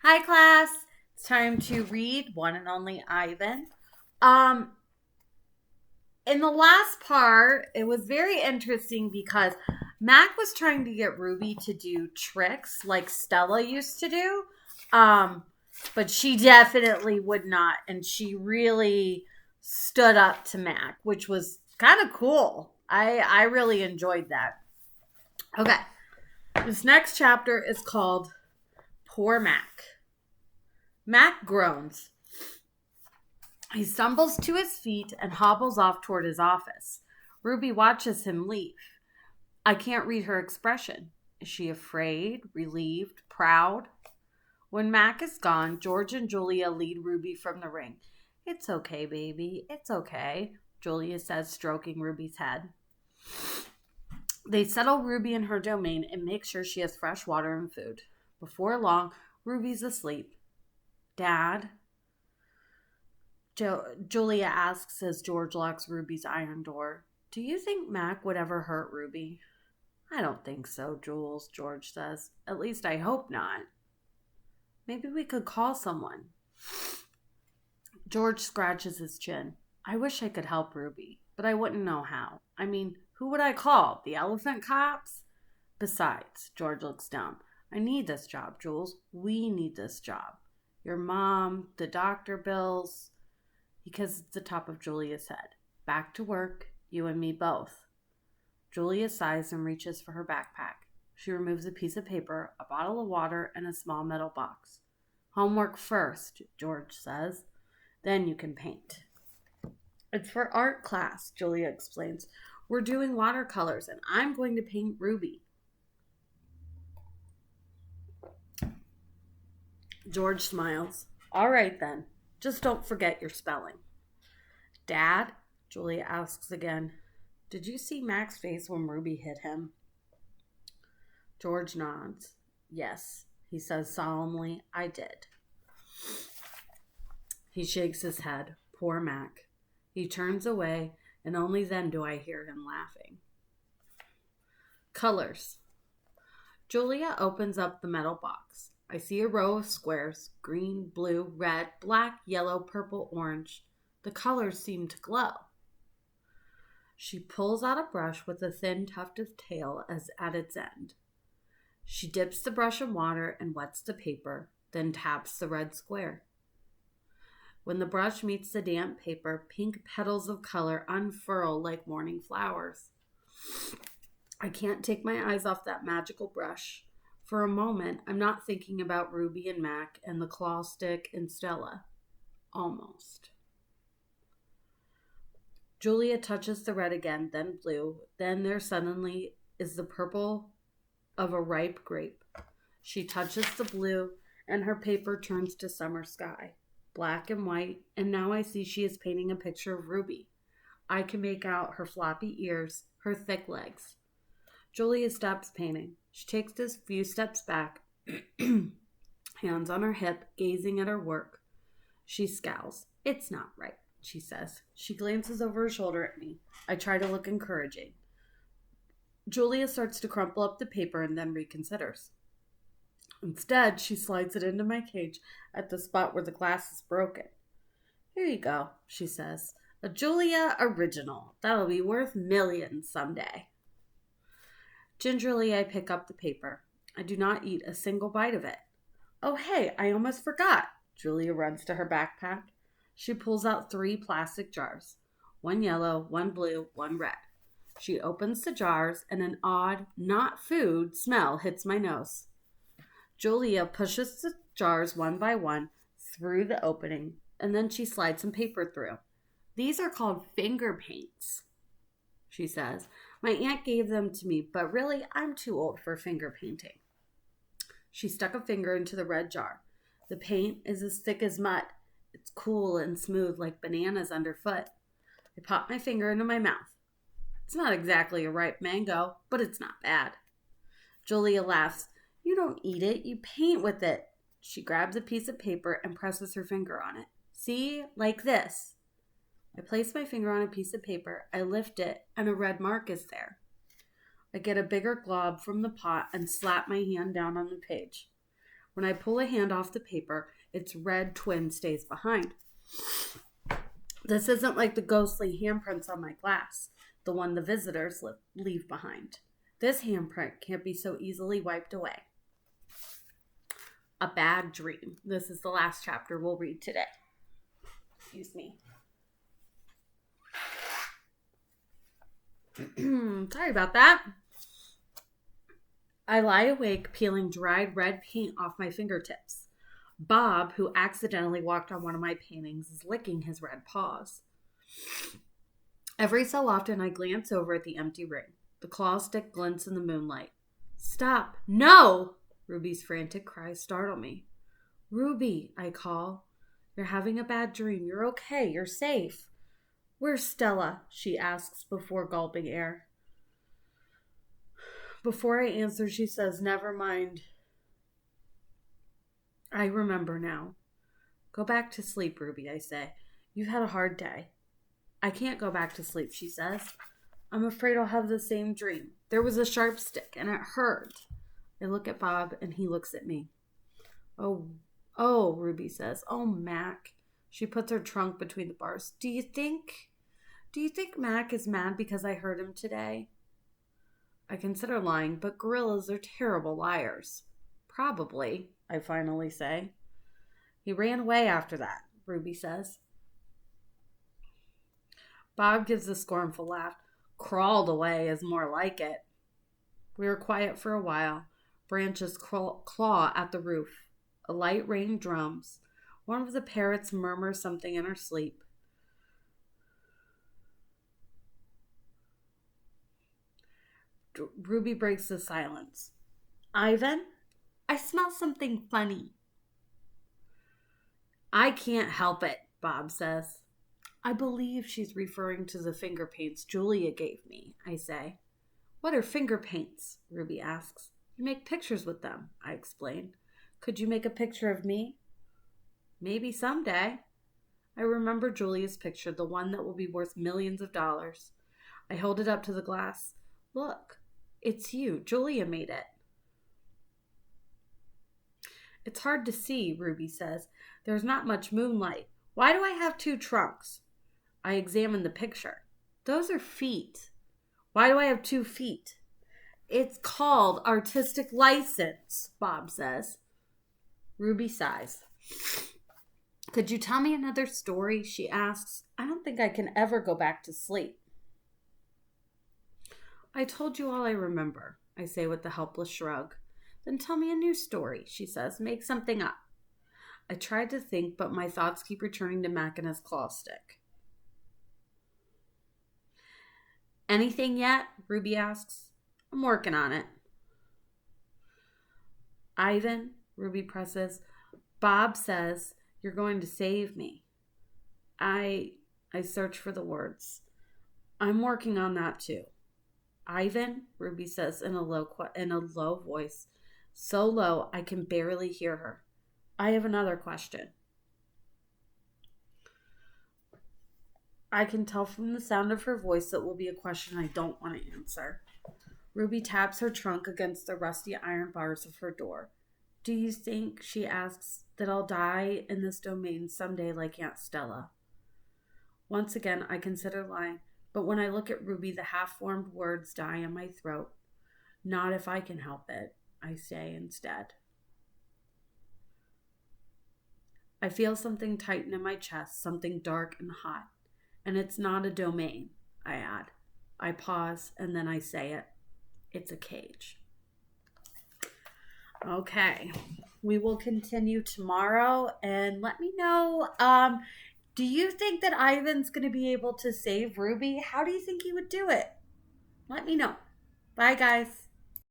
Hi, class. It's time to read One and Only Ivan. Um, in the last part, it was very interesting because Mac was trying to get Ruby to do tricks like Stella used to do. Um, but she definitely would not, and she really stood up to Mac, which was kind of cool. I really enjoyed that. Okay, this next chapter is called Poor Mac. Mac groans. He stumbles to his feet and hobbles off toward his office. Ruby watches him leave. I can't read her expression. Is she afraid, relieved, proud? When Mac is gone, George and Julia lead Ruby from the ring. It's okay, baby. It's okay, Julia says, stroking Ruby's head. They settle Ruby in her domain and make sure she has fresh water and food. Before long, Ruby's asleep. Dad? Julia asks as George locks Ruby's iron door. Do you think Mac would ever hurt Ruby? I don't think so, Jules, George says. At least I hope not. Maybe we could call someone. George scratches his chin. I wish I could help Ruby, but I wouldn't know how. I mean, who would I call? The elephant cops? Besides, George looks down. I need this job, Jules. We need this job. Your mom, the doctor bills. He kisses the top of Julia's head. Back to work, you and me both. Julia sighs and reaches for her backpack. She removes a piece of paper, a bottle of water, and a small metal box. Homework first, George says. Then you can paint. It's for art class, Julia explains. We're doing watercolors, and I'm going to paint Ruby. George smiles. All right, then. Just don't forget your spelling. Dad? Julia asks again. Did you see Mac's face when Ruby hit him? George nods. Yes, he says solemnly, I did. He shakes his head. Poor Mac. He turns away, and only then do I hear him laughing. Colors. Julia opens up the metal box. I see a row of squares, green, blue, red, black, yellow, purple, orange. The colors seem to glow. She pulls out a brush with a thin tuft of tail at its end. She dips the brush in water and wets the paper, then taps the red square. When the brush meets the damp paper, pink petals of color unfurl like morning flowers. I can't take my eyes off that magical brush. For a moment, I'm not thinking about Ruby and Mac and the claw stick and Stella. Almost. Julia touches the red again, then blue. Then there suddenly is the purple of a ripe grape. She touches the blue, and her paper turns to summer sky, black and white, and now I see she is painting a picture of Ruby. I can make out her floppy ears, her thick legs. Julia stops painting. She takes a few steps back, hands on her hip, gazing at her work. She scowls. It's not right, she says. She glances over her shoulder at me. I try to look encouraging. Julia starts to crumple up the paper and then reconsiders. Instead, she slides it into my cage at the spot where the glass is broken. Here you go, she says. A Julia original. That'll be worth millions someday. Gingerly, I pick up the paper. I do not eat a single bite of it. Oh, hey, I almost forgot. Julia runs to her backpack. She pulls out 3 plastic jars. One yellow, one blue, one red. She opens the jars, and an odd, not food, smell hits my nose. Julia pushes the jars one by one through the opening, and then she slides some paper through. These are called finger paints, she says. My aunt gave them to me, but really, I'm too old for finger painting. She stuck a finger into the red jar. The paint is as thick as mud. It's cool and smooth like bananas underfoot. I pop my finger into my mouth. It's not exactly a ripe mango, but it's not bad. Julia laughs. You don't eat it, you paint with it. She grabs a piece of paper and presses her finger on it. See? Like this. I place my finger on a piece of paper, I lift it, and a red mark is there. I get a bigger glob from the pot and slap my hand down on the page. When I pull a hand off the paper, its red twin stays behind. This isn't like the ghostly handprints on my glass, the one the visitors leave behind. This handprint can't be so easily wiped away. A bad dream. This is the last chapter we'll read today. Excuse me. Sorry about that. I lie awake peeling dried red paint off my fingertips. Bob, who accidentally walked on one of my paintings, is licking his red paws. Every so often I glance over at the empty ring. The claw stick glints in the moonlight. Stop! No! Ruby's frantic cries startle me. Ruby, I call. You're having a bad dream. You're okay. You're safe. Where's Stella? She asks before gulping air. Before I answer, she says, never mind. I remember now. Go back to sleep, Ruby, I say. You've had a hard day. I can't go back to sleep, she says. I'm afraid I'll have the same dream. There was a sharp stick, and it hurt. I look at Bob, and he looks at me. Oh, Ruby says. Oh, Mac. She puts her trunk between the bars. Do you think Mac is mad because I hurt him today? I consider lying, but gorillas are terrible liars. Probably, I finally say. He ran away after that, Ruby says. Bob gives a scornful laugh. Crawled away is more like it. We were quiet for a while. Branches claw at the roof. A light rain drums. One of the parrots murmurs something in her sleep. Ruby breaks the silence. Ivan, I smell something funny. I can't help it, Bob says. I believe she's referring to the finger paints Julia gave me, I say. What are finger paints? Ruby asks. You make pictures with them, I explain. Could you make a picture of me? Maybe someday. I remember Julia's picture, the one that will be worth millions of dollars. I hold it up to the glass. Look, it's you. Julia made it. It's hard to see, Ruby says. There's not much moonlight. Why do I have two trunks? I examine the picture. Those are feet. Why do I have 2 feet? It's called artistic license, Bob says. Ruby sighs. Could you tell me another story? She asks. I don't think I can ever go back to sleep. I told you all I remember, I say with a helpless shrug. Then tell me a new story, she says. Make something up. I tried to think, but my thoughts keep returning to Mac and his claw stick. Anything yet? Ruby asks. I'm working on it. Ivan, Ruby presses. Bob says you're going to save me. I search for the words. I'm working on that too. Ivan, Ruby says in a low voice, so low I can barely hear her. I have another question. I can tell from the sound of her voice that will be a question I don't want to answer. Ruby taps her trunk against the rusty iron bars of her door. Do you think, she asks, that I'll die in this domain someday like Aunt Stella? Once again, I consider lying, but when I look at Ruby, the half-formed words die in my throat. Not if I can help it, I say instead. I feel something tighten in my chest, something dark and hot. And it's not a domain, I add. I pause, and then I say it. It's a cage. Okay, we will continue tomorrow, and let me know, do you think that Ivan's going to be able to save Ruby? How do you think he would do it? Let me know. Bye, guys.